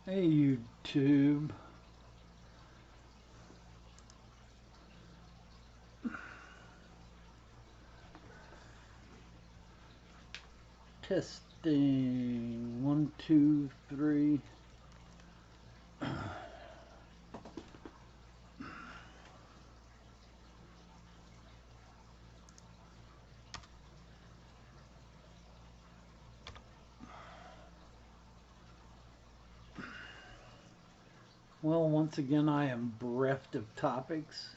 Hey YouTube. Testing. 1, 2, 3. Well, once again, I am bereft of topics.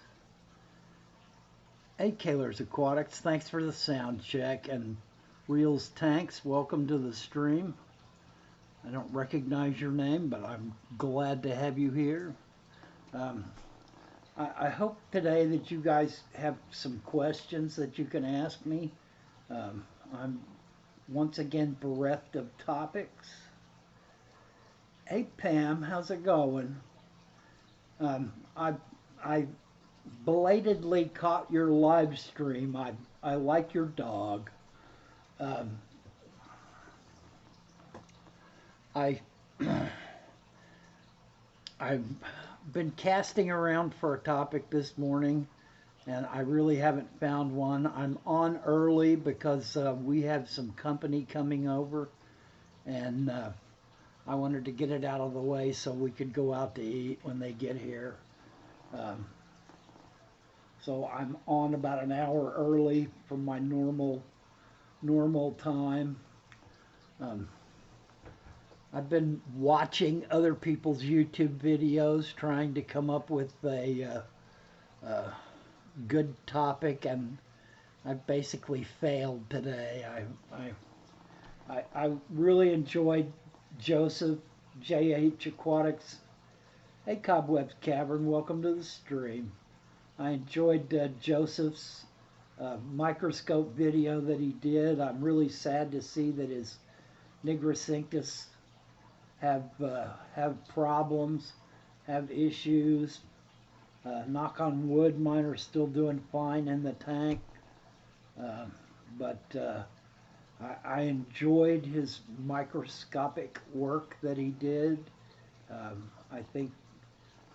Hey, Kaler's Aquatics, thanks for the sound check. And Reels Tanks, welcome to the stream. I don't recognize your name, but I'm glad to have you here. I hope today that you guys have some questions that you can ask me. I'm once again bereft of topics. Hey Pam, how's it going? I belatedly caught your live stream. I like your dog. Um, I I've been casting around for a topic this morning, and I really haven't found one. I'm on early because we have some company coming over, and I wanted to get it out of the way so we could go out to eat when they get here. Um, so I'm on about an hour early from my normal time. Um, I've been watching other people's YouTube videos, trying to come up with a good topic, and I basically failed today. I really enjoyed Joseph J.H. Aquatics. Hey, Cobwebs Cavern, welcome to the stream. I enjoyed Joseph's microscope video that he did. I'm really sad to see that his Nigricinctus have problems, have issues. Knock on wood, mine are still doing fine in the tank. But I enjoyed his microscopic work that he did. I think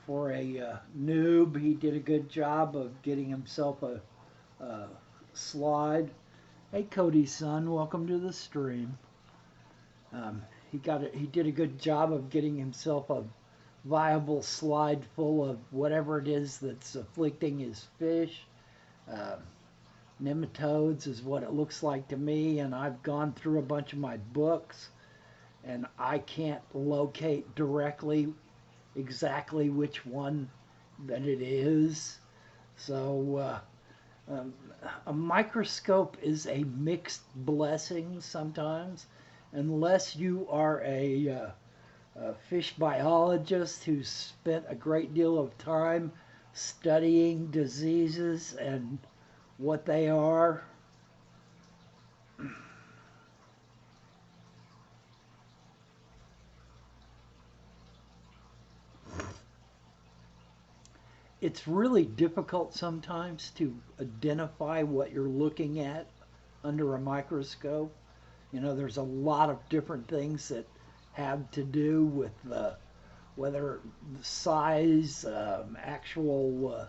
for a noob, he did a good job of getting himself a slide. Hey, Cody's son, welcome to the stream. He did a good job of getting himself a viable slide full of whatever it is that's afflicting his fish. Uh, Nematodes is what it looks like to me, and I've gone through a bunch of my books, and I can't locate directly exactly which one that it is. So a microscope is a mixed blessing sometimes, unless you are a fish biologist who's spent a great deal of time studying diseases and what they are. It's really difficult sometimes to identify what you're looking at under a microscope. You know, there's a lot of different things that have to do with whether the size, actual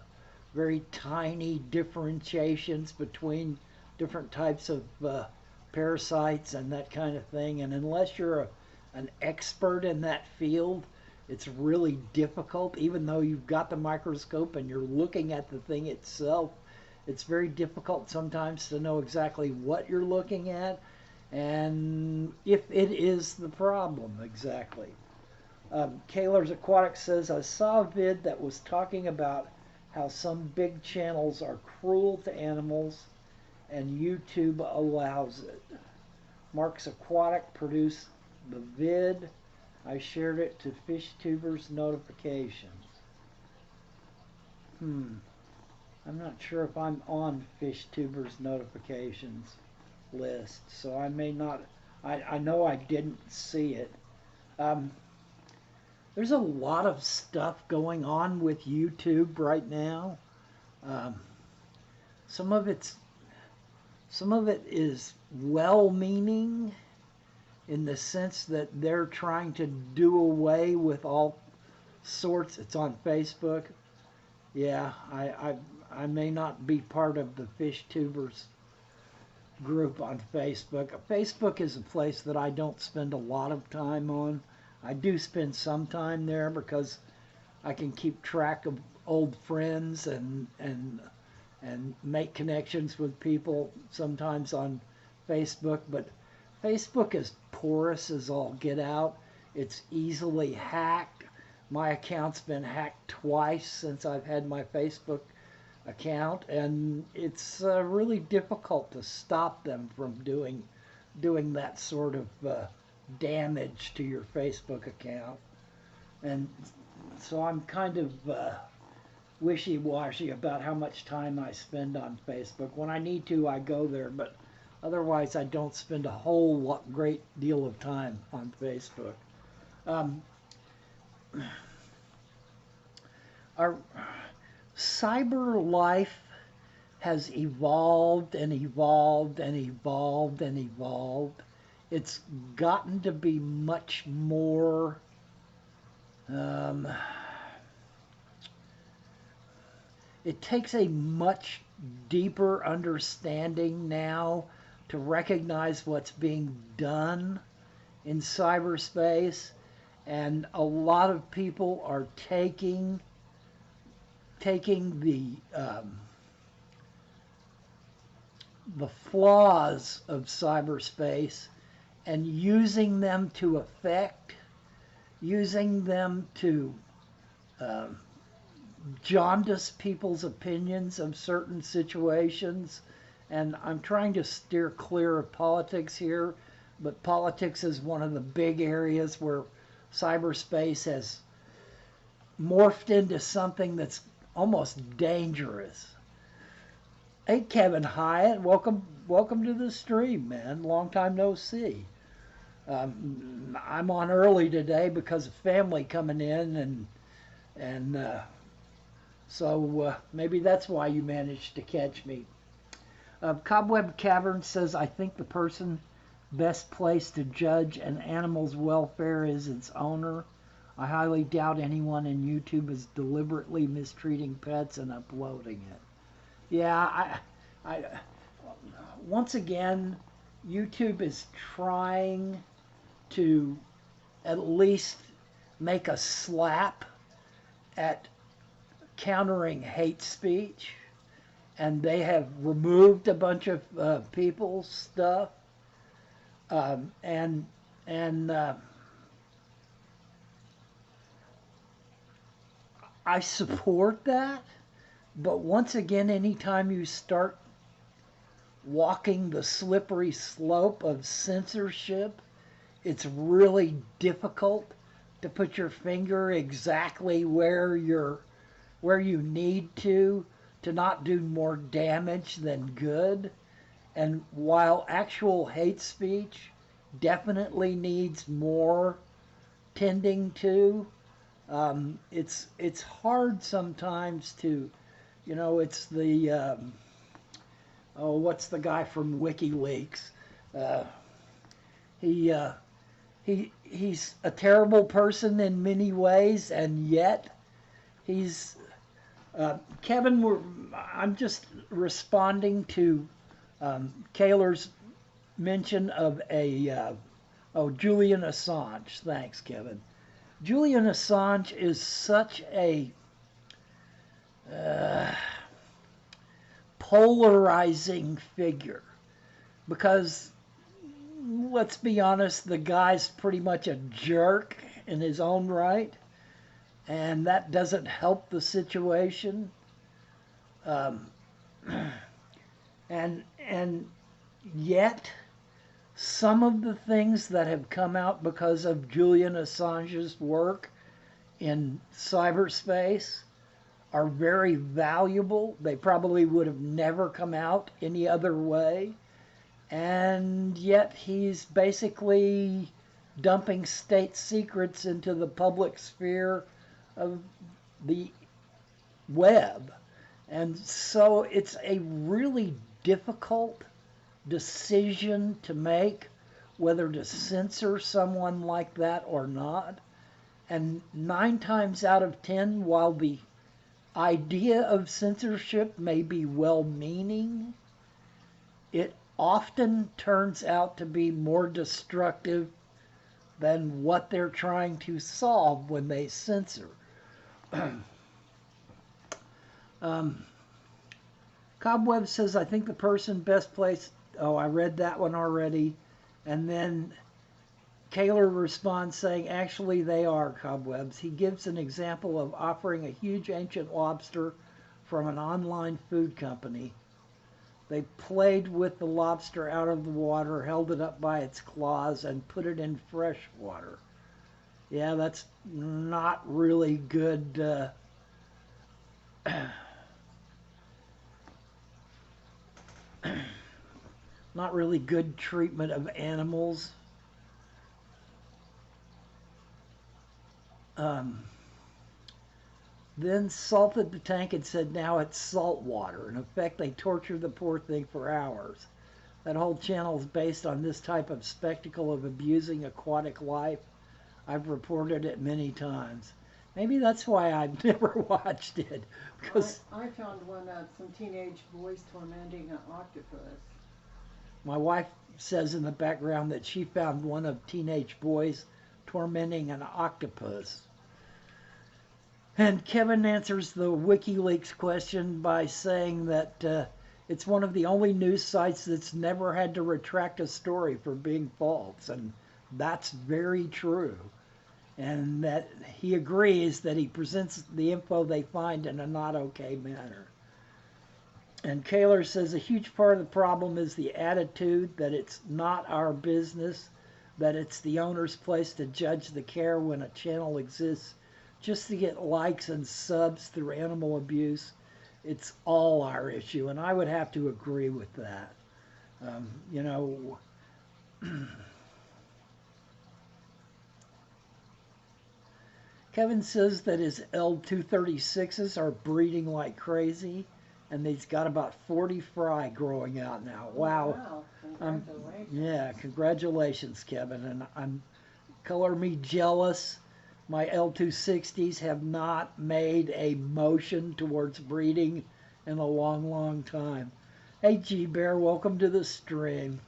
very tiny differentiations between different types of parasites and that kind of thing. And unless you're an expert in that field, it's really difficult. Even though you've got the microscope and you're looking at the thing itself, it's very difficult sometimes to know exactly what you're looking at and if it is the problem exactly. Kaler's Aquatics says, I saw a vid that was talking about how some big channels are cruel to animals and YouTube allows it. Mark's Aquatic produced the vid. I shared it to FishTubers notifications. I'm not sure if I'm on FishTubers notifications list, so I may not. I know I didn't see it. There's a lot of stuff going on with YouTube right now. Um, some of it is well-meaning, in the sense that they're trying to do away with all sorts. It's on Facebook. Yeah, I may not be part of the fish tubers group on Facebook. Facebook is a place that I don't spend a lot of time on. I do spend some time there because I can keep track of old friends and make connections with people sometimes on Facebook. But Facebook is porous as all get out. It's easily hacked. My account's been hacked twice since I've had my Facebook account, and it's really difficult to stop them from doing that sort of damage to your Facebook account. And so I'm kind of wishy-washy about how much time I spend on Facebook. When I need to, I go there, but otherwise I don't spend a whole great deal of time on Facebook. Um, our cyber life has evolved and evolved and evolved and evolved. It's gotten to be much more it takes a much deeper understanding now to recognize what's being done in cyberspace, and a lot of people are taking the flaws of cyberspace and using them to affect, using them to jaundice people's opinions of certain situations. And I'm trying to steer clear of politics here, but politics is one of the big areas where cyberspace has morphed into something that's almost dangerous. Hey, Kevin Hyatt, welcome to the stream, man. Long time no see. I'm on early today because of family coming in, and so maybe that's why you managed to catch me. Cobweb Cavern says, I think the person best placed to judge an animal's welfare is its owner. I highly doubt anyone in YouTube is deliberately mistreating pets and uploading it. Yeah, I once again, YouTube is trying to at least make a slap at countering hate speech, and they have removed a bunch of people's stuff, and I support that. But once again, anytime you start walking the slippery slope of censorship, it's really difficult to put your finger exactly where you need to not do more damage than good. And while actual hate speech definitely needs more tending to, it's hard sometimes to, it's the what's the guy from WikiLeaks? He's a terrible person in many ways, and yet he's Kevin. I'm just responding to Kaler's mention of Julian Assange. Thanks, Kevin. Julian Assange is such a polarizing figure because, let's be honest, the guy's pretty much a jerk in his own right, and that doesn't help the situation. And yet, some of the things that have come out because of Julian Assange's work in cyberspace are very valuable. They probably would have never come out any other way. And yet he's basically dumping state secrets into the public sphere of the web. And so it's a really difficult decision to make whether to censor someone like that or not. And 9 times out of 10, while the idea of censorship may be well meaning, it often turns out to be more destructive than what they're trying to solve when they censor. um, Cobweb says, I think the person best placed. Oh, I read that one already. And then Kaler responds saying, actually, they are cobwebs. He gives an example of offering a huge ancient lobster from an online food company. They played with the lobster out of the water, held it up by its claws, and put it in fresh water. Yeah, that's not really good. Not really good treatment of animals. Um, then salted the tank and said now it's salt water. In effect, they tortured the poor thing for hours. That whole channel is based on this type of spectacle of abusing aquatic life. I've reported it many times. Maybe that's why I've never watched it. Because I found one some teenage boys tormenting an octopus. my wife says in the background that she found one of teenage boys tormenting an octopus. And Kevin answers the WikiLeaks question by saying that it's one of the only news sites that's never had to retract a story for being false. And that's very true. And that he agrees that he presents the info they find in a not okay manner. And Kaler says a huge part of the problem is the attitude that it's not our business, that it's the owner's place to judge the care when a channel exists just to get likes and subs through animal abuse. It's all our issue, and I would have to agree with that. You know, Kevin says that his L236s are breeding like crazy, and he's got about 40 fry growing out now. Wow. Wow. Congratulations. Yeah, congratulations, Kevin. And I'm color me jealous. My L260s have not made a motion towards breeding in a long, long time. Hey, G Bear, welcome to the stream.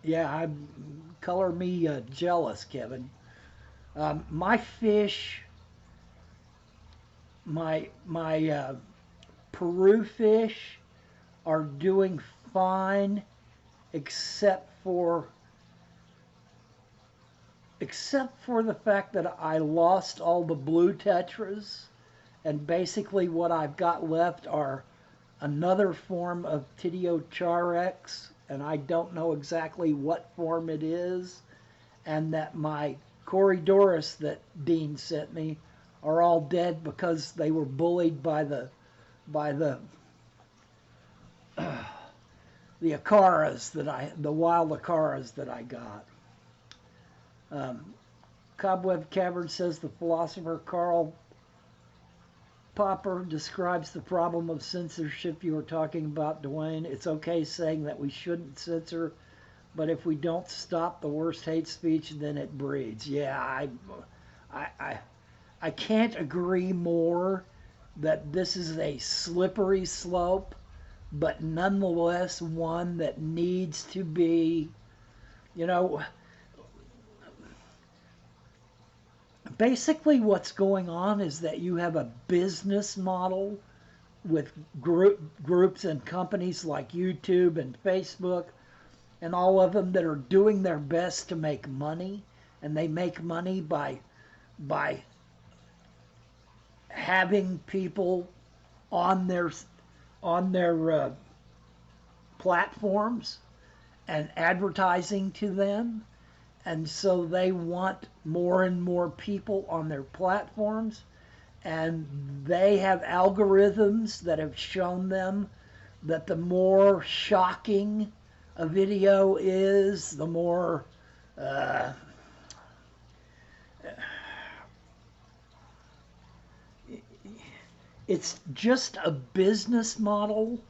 Yeah, I'm color me jealous, Kevin. My fish, my Peru fish are doing fine, except for the fact that I lost all the blue tetras, and basically what I've got left are another form of Titiocharex, and I don't know exactly what form it is, and that my Corydoras that Dean sent me are all dead because they were bullied by the acaras the wild acaras that I got. Cobweb Cavern says the philosopher Karl Popper describes the problem of censorship you were talking about, Dwayne. It's okay saying that we shouldn't censor, but if we don't stop the worst hate speech, then it breeds. Yeah, I can't agree more that this is a slippery slope, but nonetheless one that needs to be, you know, basically what's going on is that you have a business model with groups and companies like YouTube and Facebook and all of them that are doing their best to make money, and they make money by having people on their platforms and advertising to them, and so they want more and more people on their platforms, and they have algorithms that have shown them that the more shocking a video is, the more it's just a business model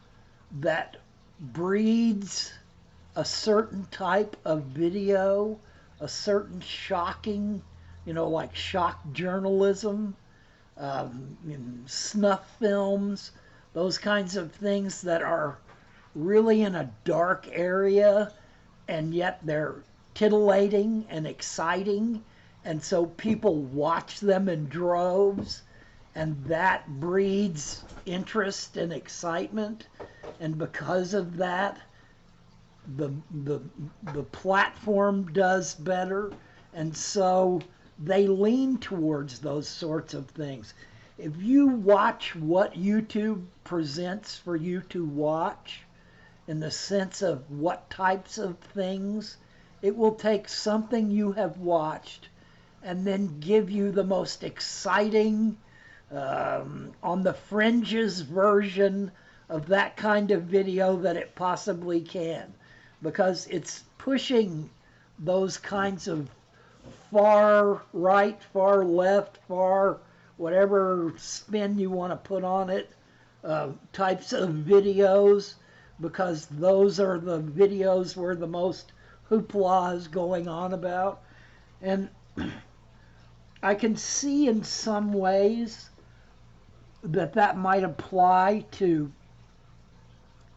that breeds a certain type of video, a certain shocking, like shock journalism, snuff films, those kinds of things that are really in a dark area, and yet they're titillating and exciting. And so people watch them in droves, and that breeds interest and excitement. And because of that, the the the platform does better, and so they lean towards those sorts of things. If you watch what YouTube presents for you to watch, in the sense of what types of things, it will take something you have watched and then give you the most exciting, on the fringes version of that kind of video that it possibly can, because it's pushing those kinds of far right, far left, far whatever spin you want to put on it, types of videos, because those are the videos where the most hoopla is going on about. And I can see in some ways that might apply to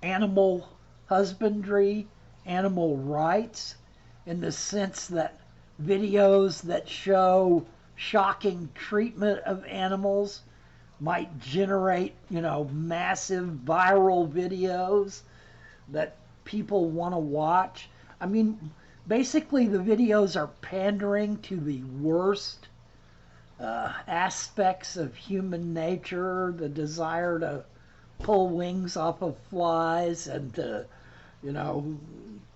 animal husbandry, animal rights, in the sense that videos that show shocking treatment of animals might generate, massive viral videos that people want to watch. I mean, basically the videos are pandering to the worst aspects of human nature, the desire to pull wings off of flies and to,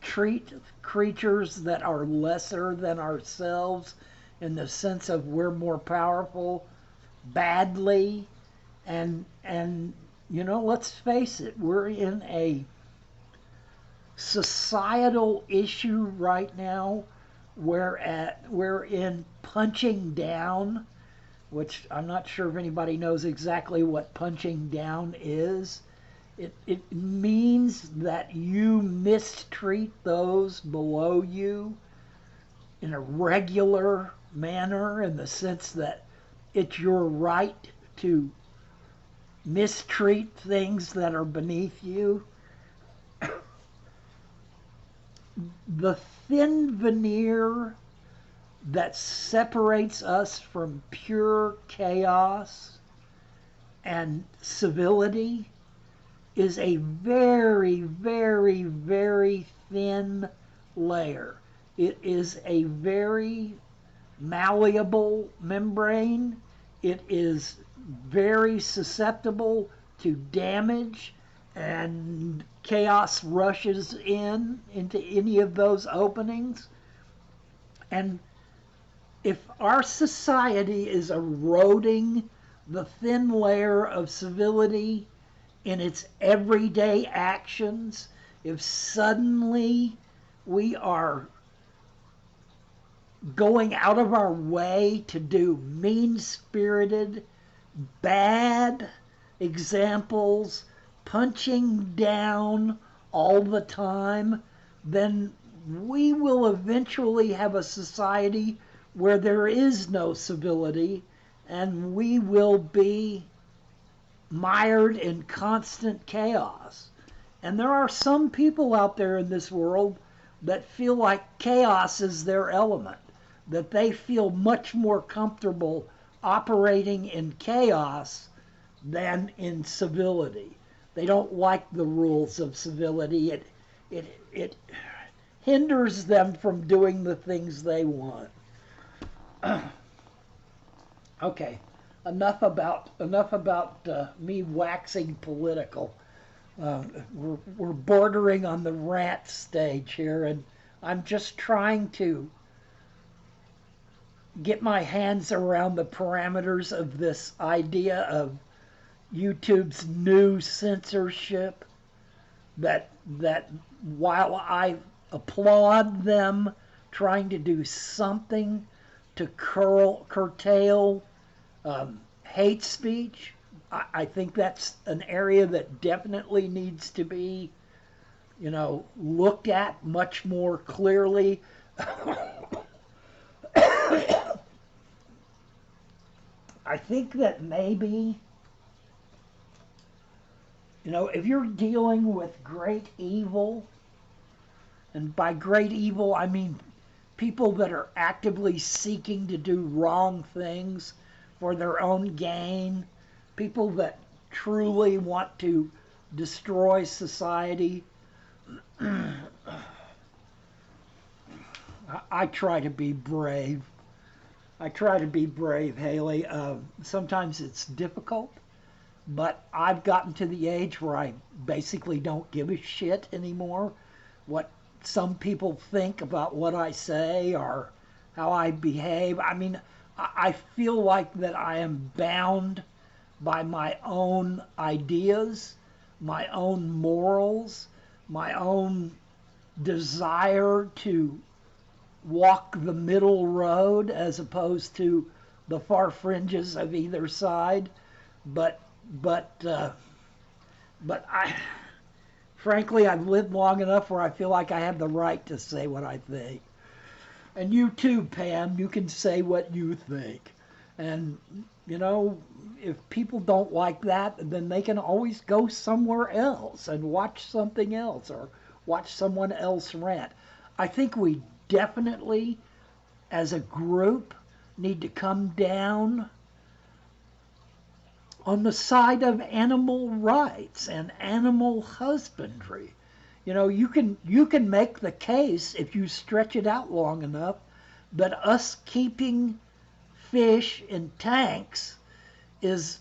treat creatures that are lesser than ourselves, in the sense of we're more powerful, badly. And let's face it, we're in a societal issue right now where we're in punching down, which I'm not sure if anybody knows exactly what punching down is. It means that you mistreat those below you in a regular manner, in the sense that it's your right to mistreat things that are beneath you. The thin veneer that separates us from pure chaos and civility is a very, very, very thin layer. It is a very malleable membrane. It is very susceptible to damage, and chaos rushes into any of those openings. And if our society is eroding the thin layer of civility in its everyday actions, if suddenly we are going out of our way to do mean-spirited, bad examples, punching down all the time, then we will eventually have a society where there is no civility, and we will be mired in constant chaos. And there are some people out there in this world that feel like chaos is their element, that they feel much more comfortable operating in chaos than in civility. They don't like the rules of civility. It hinders them from doing the things they want. Okay, enough about me waxing political. We're bordering on the rant stage here, and I'm just trying to get my hands around the parameters of this idea of YouTube's new censorship. That while I applaud them trying to do something to curtail hate speech, I think that's an area that definitely needs to be, looked at much more clearly. I think that maybe, if you're dealing with great evil, and by great evil I mean people that are actively seeking to do wrong things for their own gain, people that truly want to destroy society. I try to be brave. I try to be brave, Haley. Sometimes it's difficult, but I've gotten to the age where I basically don't give a shit anymore what some people think about what I say or how I behave. I mean, I feel like that I am bound by my own ideas, my own morals, my own desire to walk the middle road as opposed to the far fringes of either side. But but uh, but I frankly I've lived long enough where I feel like I have the right to say what I think. And you too, Pam, you can say what you think. And you know, if people don't like that, then they can always go somewhere else and watch something else or watch someone else rant. I think we definitely, as a group, need to come down on the side of animal rights and animal husbandry. You can make the case if you stretch it out long enough that us keeping fish in tanks is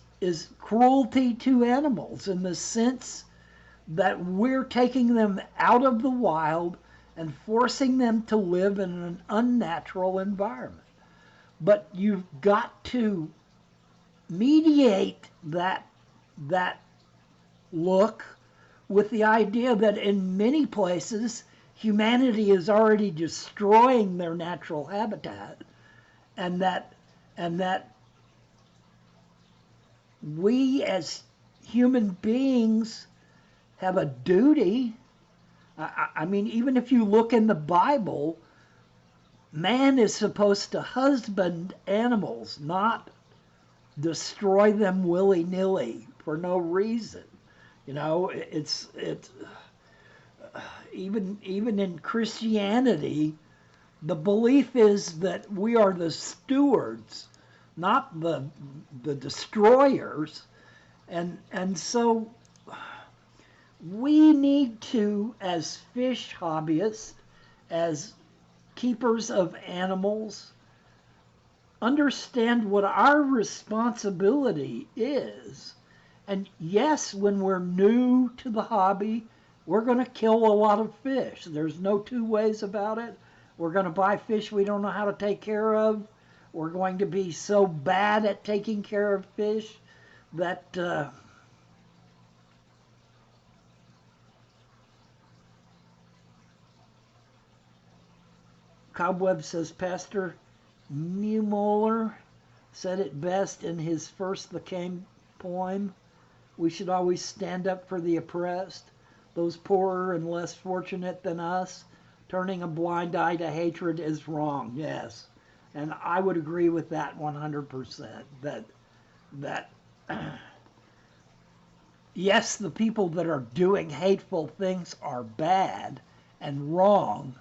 cruelty to animals in the sense that we're taking them out of the wild and forcing them to live in an unnatural environment. But you've got to mediate that look with the idea that in many places humanity is already destroying their natural habitat, and that we as human beings have a duty. I mean, even if you look in the Bible, man is supposed to husband animals, not destroy them willy-nilly for no reason. It's even in Christianity, the belief is that we are the stewards, not the destroyers, and so we need to, as fish hobbyists, as keepers of animals, understand what our responsibility is. And yes, when we're new to the hobby, we're going to kill a lot of fish. There's no two ways about it. We're going to buy fish we don't know how to take care of. We're going to be so bad at taking care of fish that Cobweb says Pastor Niemöller said it best in his first The King poem. We should always stand up for the oppressed, those poorer and less fortunate than us. Turning a blind eye to hatred is wrong. Yes. And I would agree with that 100%. That yes, the people that are doing hateful things are bad and wrong,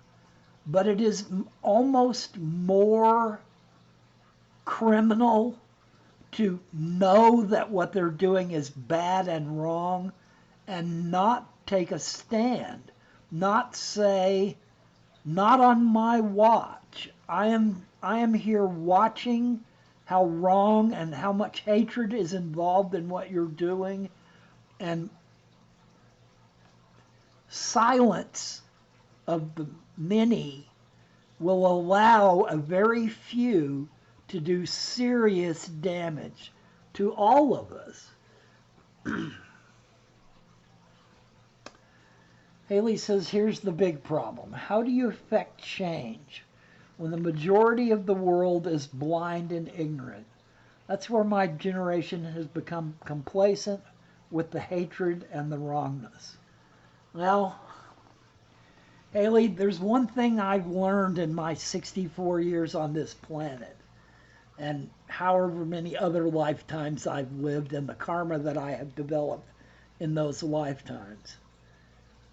but it is almost more criminal to know that what they're doing is bad and wrong and not take a stand, not say, not on my watch. I am here watching how wrong and how much hatred is involved in what you're doing, and silence of the many will allow a very few to do serious damage to all of us. Haley says, here's the big problem. How do you affect change when the majority of the world is blind and ignorant? That's where my generation has become complacent with the hatred and the wrongness. Well, Haley, there's one thing I've learned in my 64 years on this planet, and however many other lifetimes I've lived, and the karma that I have developed in those lifetimes.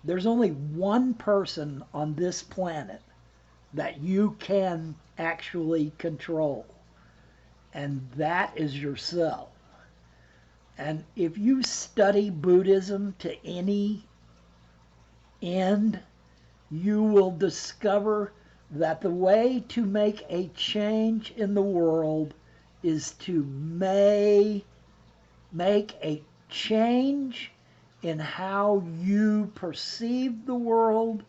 There's only one person on this planet that you can actually control, and that is yourself. And if you study Buddhism to any end, you will discover that the way to make a change in the world is to make a change in how you perceive the world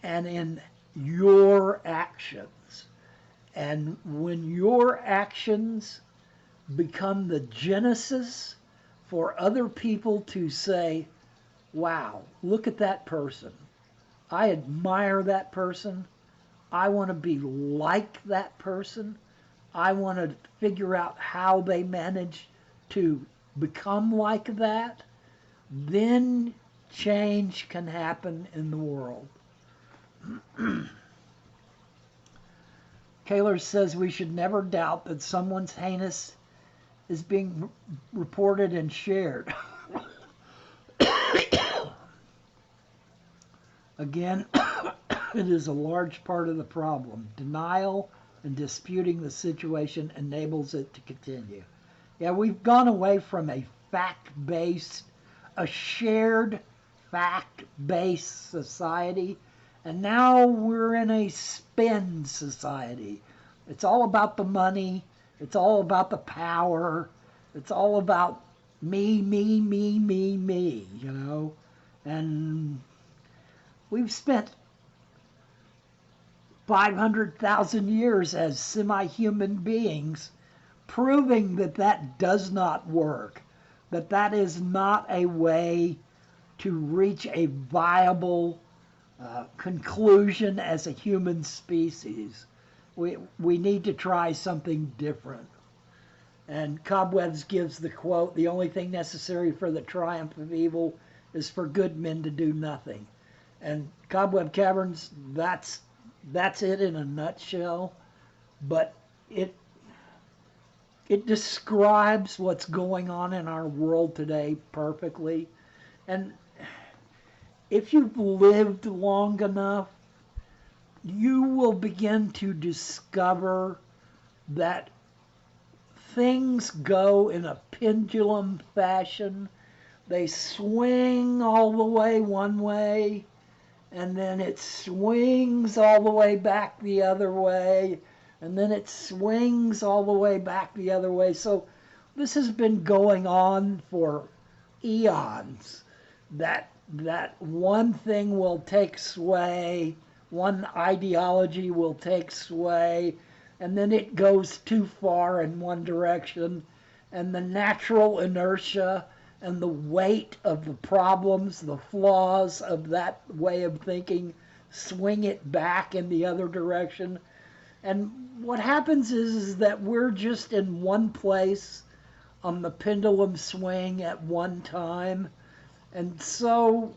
and in your actions. And when your actions become the genesis for other people to say, wow, look at that person. I admire that person. I want to be like that person. I want to figure out how they manage to become like that. Then change can happen in the world. Kaler says we should never doubt that someone's heinous is being reported and shared. Again, it is a large part of the problem. Denial and disputing the situation enables it to continue. Yeah, we've gone away from a fact-based, a shared fact-based society, and now we're in a spin society. It's all about the money. It's all about the power. It's all about me, me, me, me, me, you know. And we've spent 500,000 years as semi-human beings proving that that does not work, that that is not a way to reach a viable conclusion as a human species. We need to try something different. And Cobwebs gives the quote, the only thing necessary for the triumph of evil is for good men to do nothing. And Cobweb Caverns, that's it in a nutshell. But it describes what's going on in our world today perfectly. And if you've lived long enough, you will begin to discover that things go in a pendulum fashion. They swing all the way one way, and then it swings all the way back the other way, and then it swings all the way back the other way. So this has been going on for eons, that one thing will take sway, one ideology will take sway, and then it goes too far in one direction, and the natural inertia and the weight of the problems, the flaws of that way of thinking, swing it back in the other direction. And what happens is that we're just in one place on the pendulum swing at one time. And so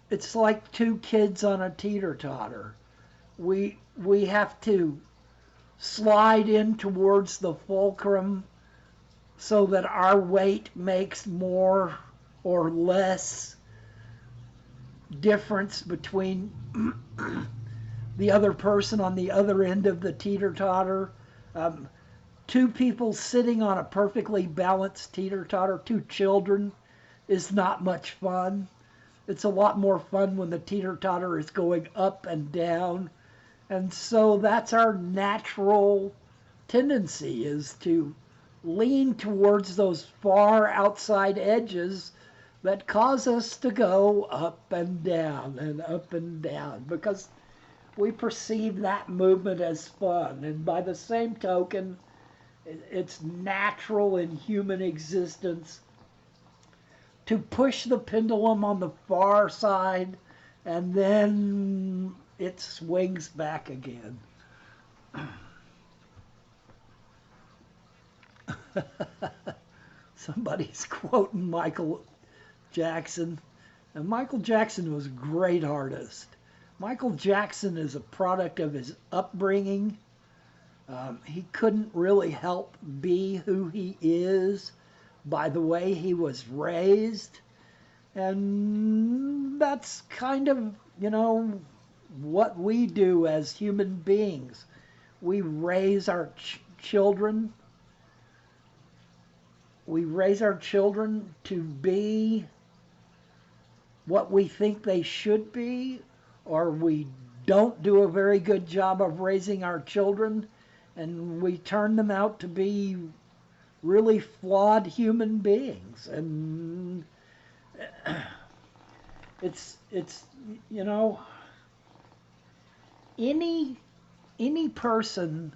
it's like two kids on a teeter-totter. We have to slide in towards the fulcrum so that our weight makes more or less difference between the other person on the other end of the teeter-totter. Two people sitting on a perfectly balanced teeter-totter, two children, is not much fun. It's a lot more fun when the teeter-totter is going up and down. And so that's our natural tendency, is to lean towards those far outside edges that cause us to go up and down, because we perceive that movement as fun. And by the same token, it's natural in human existence to push the pendulum on the far side, and then it swings back again. Somebody's quoting Michael Jackson. And Michael Jackson was a great artist. Michael Jackson is a product of his upbringing. He couldn't really help be who he is by the way he was raised. And that's kind of, what we do as human beings. We raise our children. We raise our children to be what we think they should be, or we don't do a very good job of raising our children, and we turn them out to be really flawed human beings. And it's any person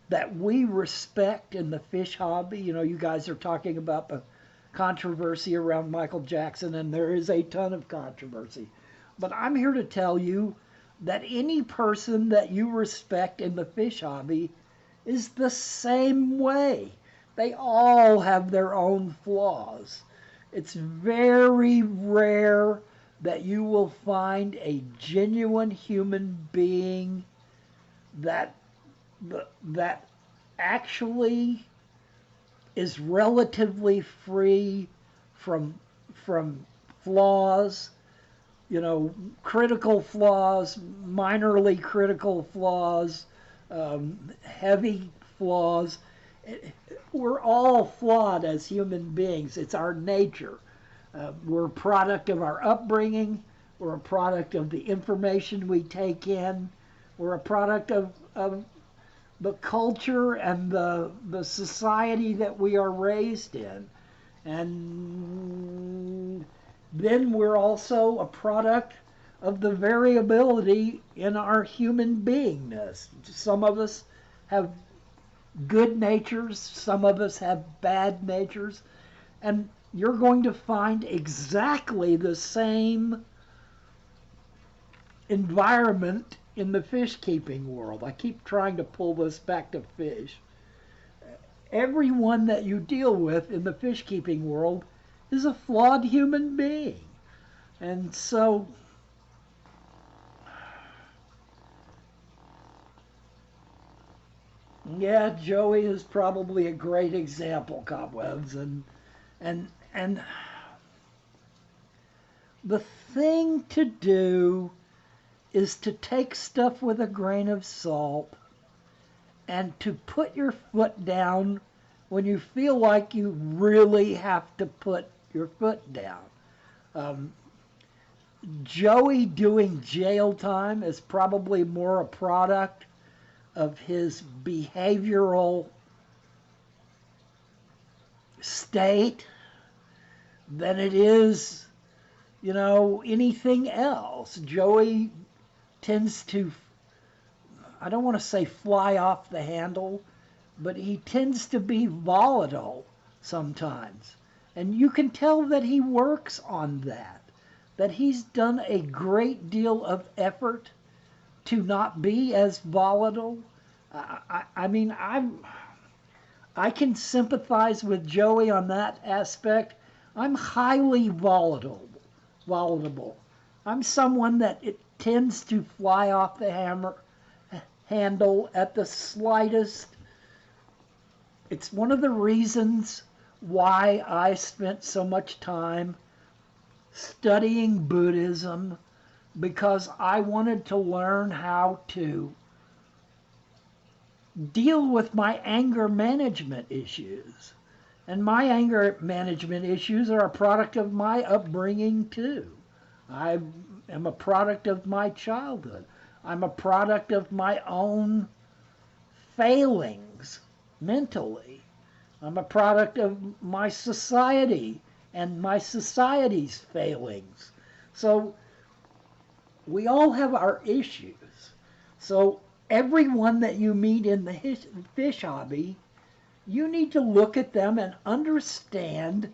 that we respect in the fish hobby, you guys are talking about the controversy around Michael Jackson, and there is a ton of controversy. But I'm here to tell you that any person that you respect in the fish hobby is the same way. They all have their own flaws. It's very rare that you will find a genuine human being that actually is relatively free from flaws, critical flaws, minorly critical flaws, heavy flaws. We're all flawed as human beings. It's our nature. We're a product of our upbringing. We're a product of the information we take in. We're a product of the culture and the society that we are raised in. And then we're also a product of the variability in our human beingness. Some of us have good natures, some of us have bad natures, and you're going to find exactly the same environment in the fish keeping world. I keep trying to pull this back to fish. Everyone that you deal with in the fish keeping world is a flawed human being. And so yeah, Joey is probably a great example, Cobwebs, and the thing to do is to take stuff with a grain of salt and to put your foot down when you feel like you really have to put your foot down. Joey doing jail time is probably more a product of his behavioral state than it is, anything else. Joey tends to, I don't want to say fly off the handle, but he tends to be volatile sometimes. And you can tell that he works on that he's done a great deal of effort to not be as volatile. I mean, I can sympathize with Joey on that aspect. I'm highly volatile. I'm someone that it tends to fly off the handle at the slightest. It's one of the reasons why I spent so much time studying Buddhism, because I wanted to learn how to deal with my anger management issues. And my anger management issues are a product of my upbringing too. I am a product of my childhood. I'm a product of my own failings mentally. I'm a product of my society and my society's failings. So we all have our issues. So everyone that you meet in the fish hobby, you need to look at them and understand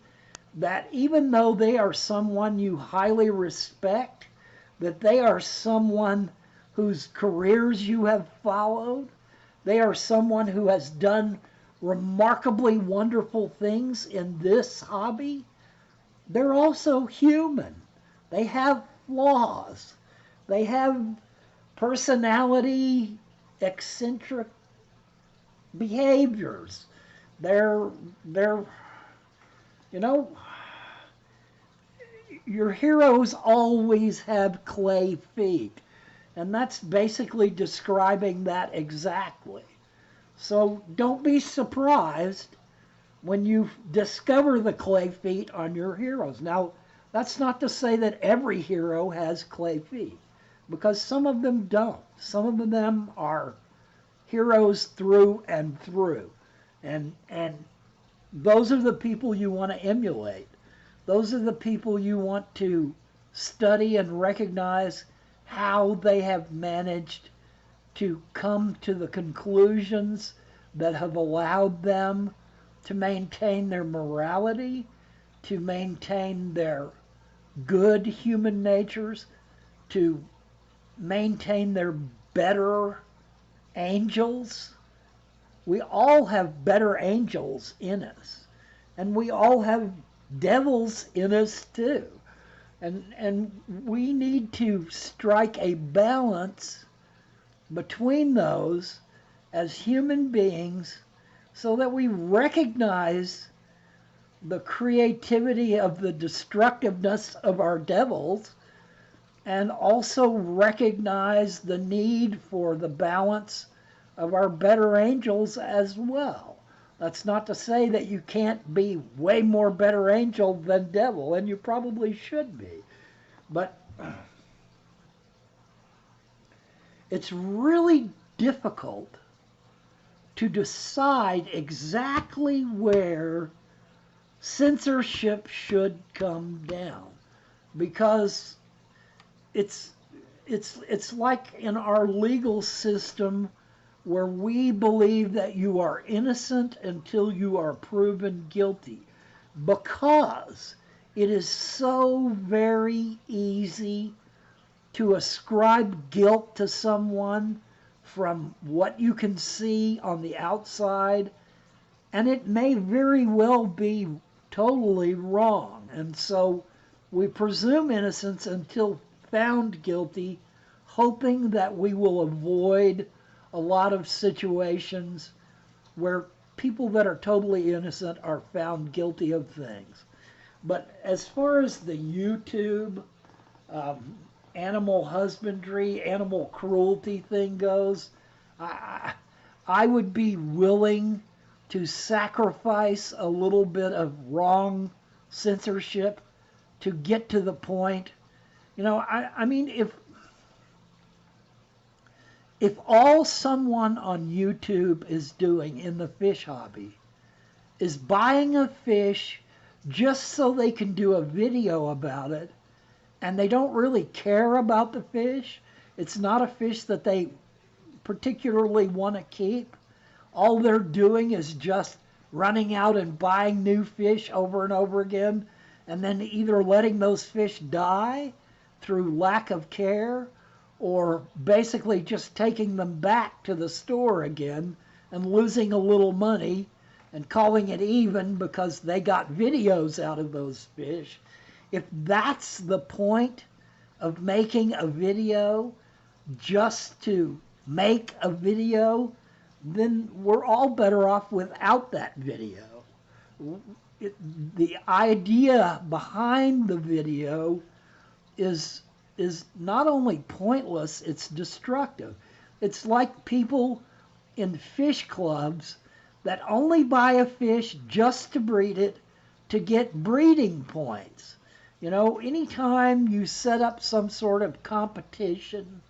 that even though they are someone you highly respect, that they are someone whose careers you have followed, they are someone who has done remarkably wonderful things in this hobby, they're also human. They have flaws. They have personality, eccentric behaviors. They're you know, your heroes always have clay feet. And that's basically describing that exactly. So don't be surprised when you discover the clay feet on your heroes. Now, that's not to say that every hero has clay feet, because some of them don't. Some of them are heroes through and through. And those are the people you want to emulate. Those are the people you want to study and recognize how they have managed to come to the conclusions that have allowed them to maintain their morality, to maintain their good human natures, to maintain their better angels. We all have better angels in us, and we all have devils in us too. And we need to strike a balance between those as human beings so that we recognize the creativity of the destructiveness of our devils and also recognize the need for the balance of our better angels as well. That's not to say that you can't be way more better angel than devil, and you probably should be. But it's really difficult to decide exactly where censorship should come down, because it's it's like in our legal system where we believe that you are innocent until you are proven guilty, because it is so very easy to ascribe guilt to someone from what you can see on the outside, and it may very well be totally wrong. And so we presume innocence until found guilty, hoping that we will avoid a lot of situations where people that are totally innocent are found guilty of things. But as far as the YouTube um, animal husbandry, animal cruelty thing goes, I, I would be willing to sacrifice a little bit of wrong censorship to get to the point. I mean, if all someone on YouTube is doing in the fish hobby is buying a fish just so they can do a video about it, and they don't really care about the fish, it's not a fish that they particularly want to keep, all they're doing is just running out and buying new fish over and over again, and then either letting those fish die through lack of care, or basically just taking them back to the store again and losing a little money and calling it even because they got videos out of those fish. If that's the point of making a video, just to make a video, then we're all better off without that video. The idea behind the video is not only pointless, it's destructive. It's like people in fish clubs that only buy a fish just to breed it to get breeding points. Anytime you set up some sort of competition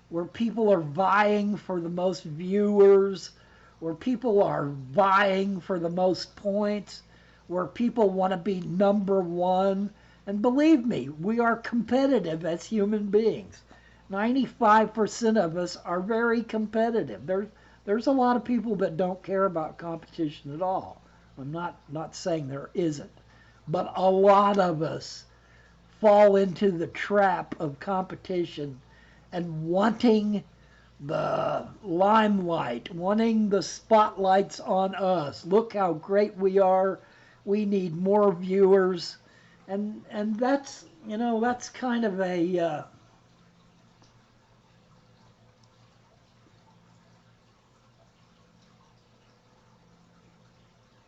where people are vying for the most viewers, where people are vying for the most points, where people want to be number one. And believe me, we are competitive as human beings. 95% of us are very competitive. There's a lot of people that don't care about competition at all. I'm not saying there isn't. But a lot of us fall into the trap of competition and wanting the limelight, wanting the spotlights on us. Look how great we are. We need more viewers, and that's that's kind of a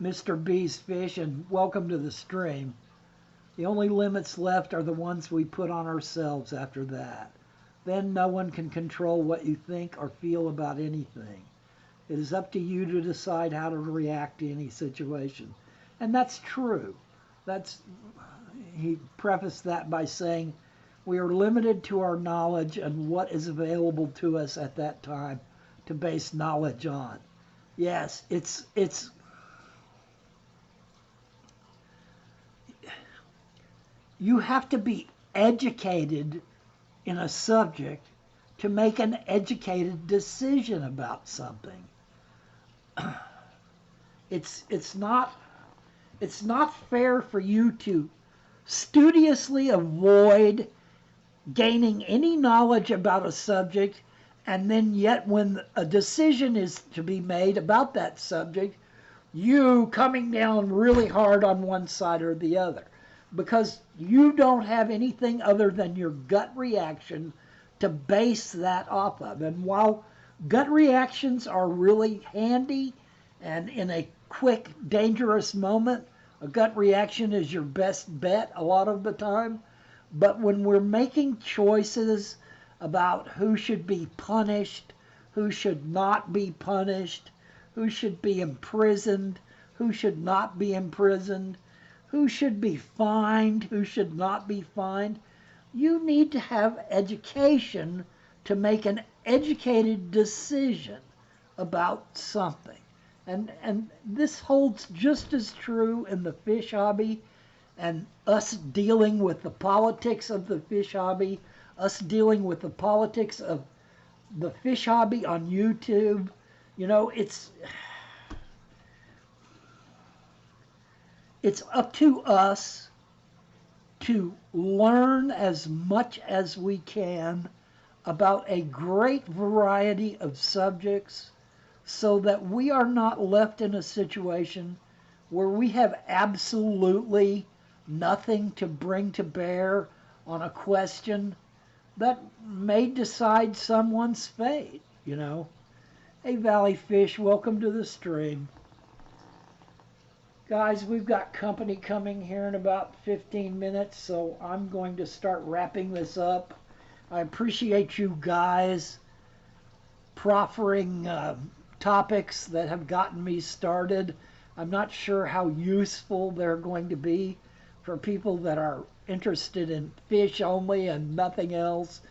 Mr. B's fish, and welcome to the stream. The only limits left are the ones we put on ourselves after that. Then no one can control what you think or feel about anything. It is up to you to decide how to react to any situation. And that's true. That's He prefaced that by saying we are limited to our knowledge and what is available to us at that time to base knowledge on. Yes, it's you have to be educated in a subject to make an educated decision about something. It's not fair for you to studiously avoid gaining any knowledge about a subject, and then yet when a decision is to be made about that subject, you coming down really hard on one side or the other, because you don't have anything other than your gut reaction to base that off of. And while gut reactions are really handy, and in a quick, dangerous moment, a gut reaction is your best bet a lot of the time. But when we're making choices about who should be punished, who should not be punished, who should be imprisoned, who should not be imprisoned, who should be fined, who should not be fined, you need to have education to make an educated decision about something. And this holds just as true in the fish hobby, and us dealing with the politics of the fish hobby, us dealing with the politics of the fish hobby on YouTube. It's up to us to learn as much as we can about a great variety of subjects, so that we are not left in a situation where we have absolutely nothing to bring to bear on a question that may decide someone's fate. Hey, Valley Fish, welcome to the stream. Guys, we've got company coming here in about 15 minutes, so I'm going to start wrapping this up. I appreciate you guys proffering topics that have gotten me started. I'm not sure how useful they're going to be for people that are interested in fish only and nothing else.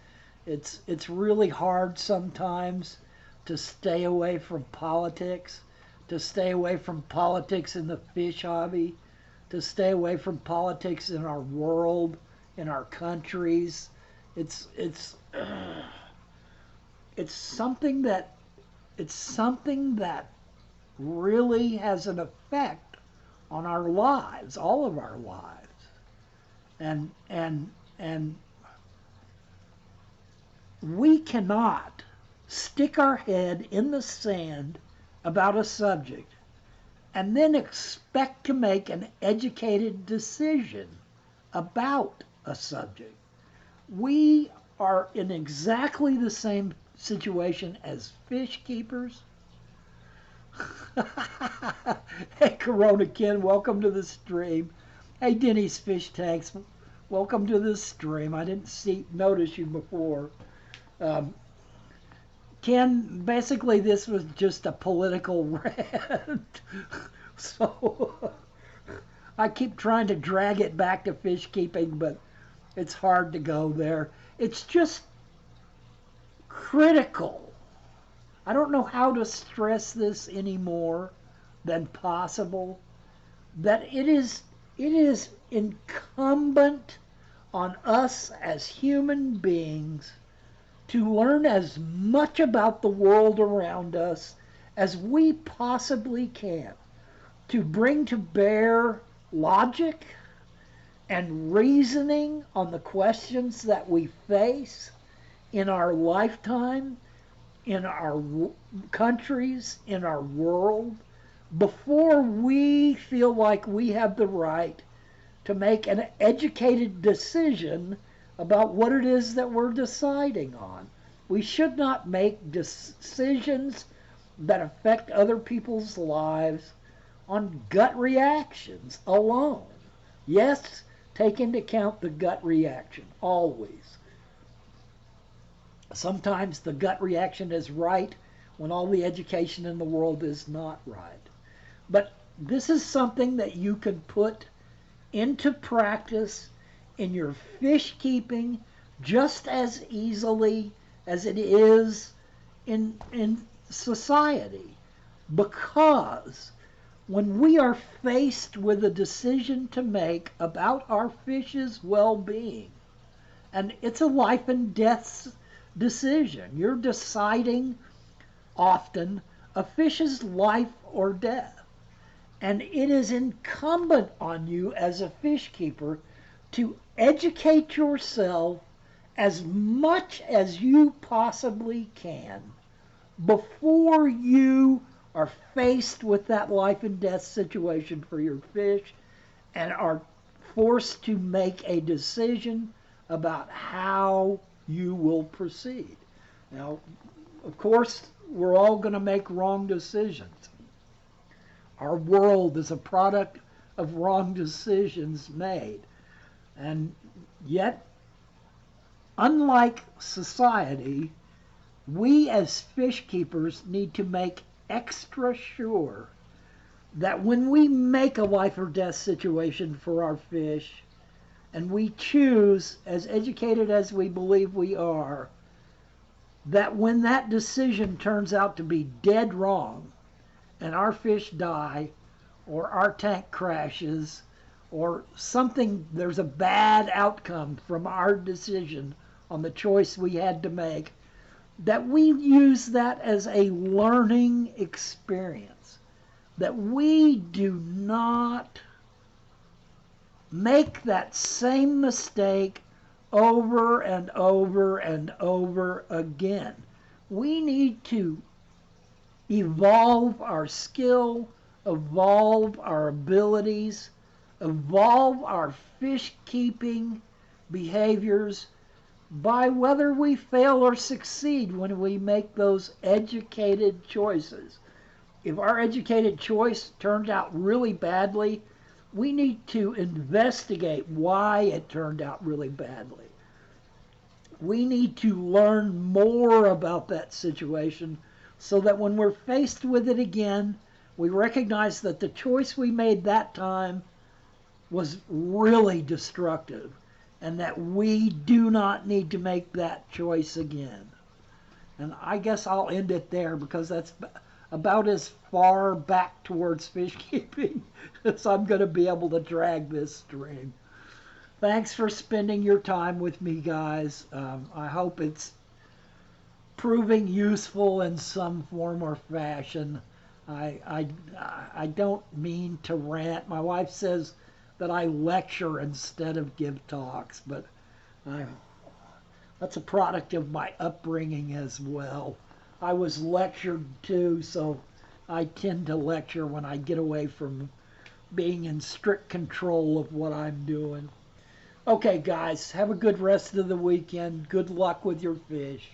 It's really hard sometimes to stay away from politics, to stay away from politics in the fish hobby, to stay away from politics in our world, in our countries. It's something that really has an effect on our lives, all of our lives. And we cannot stick our head in the sand about a subject and then expect to make an educated decision about a subject. We are in exactly the same situation as fish keepers. Hey, Corona Ken, welcome to the stream. Hey, Denny's Fish Tanks, welcome to the stream. I didn't notice you before. Ken, basically this was just a political rant. So I keep trying to drag it back to fish keeping, but it's hard to go there. It's just critical. I don't know how to stress this any more than possible, that it is incumbent on us as human beings to learn as much about the world around us as we possibly can, to bring to bear logic and reasoning on the questions that we face in our lifetime, in our countries, in our world, before we feel like we have the right to make an educated decision about what it is that we're deciding on. We should not make decisions that affect other people's lives on gut reactions alone. Yes, take into account the gut reaction, always. Sometimes the gut reaction is right when all the education in the world is not right. But this is something that you can put into practice in your fish keeping just as easily as it is in society. Because when we are faced with a decision to make about our fish's well-being, and it's a life and death decision, you're deciding often a fish's life or death. And it is incumbent on you as a fish keeper to educate yourself as much as you possibly can before you are faced with that life and death situation for your fish and are forced to make a decision about how you will proceed. Now, of course, we're all going to make wrong decisions. Our world is a product of wrong decisions made. And yet, unlike society, we as fish keepers need to make extra sure that when we make a life or death situation for our fish, and we choose, as educated as we believe we are, that when that decision turns out to be dead wrong, and our fish die, or our tank crashes, or something, there's a bad outcome from our decision on the choice we had to make, that we use that as a learning experience. That we do not make that same mistake over and over and over again. We need to evolve our skill, evolve our abilities, evolve our fish keeping behaviors by whether we fail or succeed when we make those educated choices. If our educated choice turned out really badly, we need to investigate why it turned out really badly. We need to learn more about that situation so that when we're faced with it again, we recognize that the choice we made that time was really destructive and that we do not need to make that choice again. And I guess I'll end it there because that's about as far back towards fish keeping as I'm going to be able to drag this string. Thanks for spending your time with me, guys. I hope it's proving useful in some form or fashion. I don't mean to rant. My wife says that I lecture instead of give talks, but that's a product of my upbringing as well. I was lectured too, so I tend to lecture when I get away from being in strict control of what I'm doing. Okay, guys, have a good rest of the weekend. Good luck with your fish.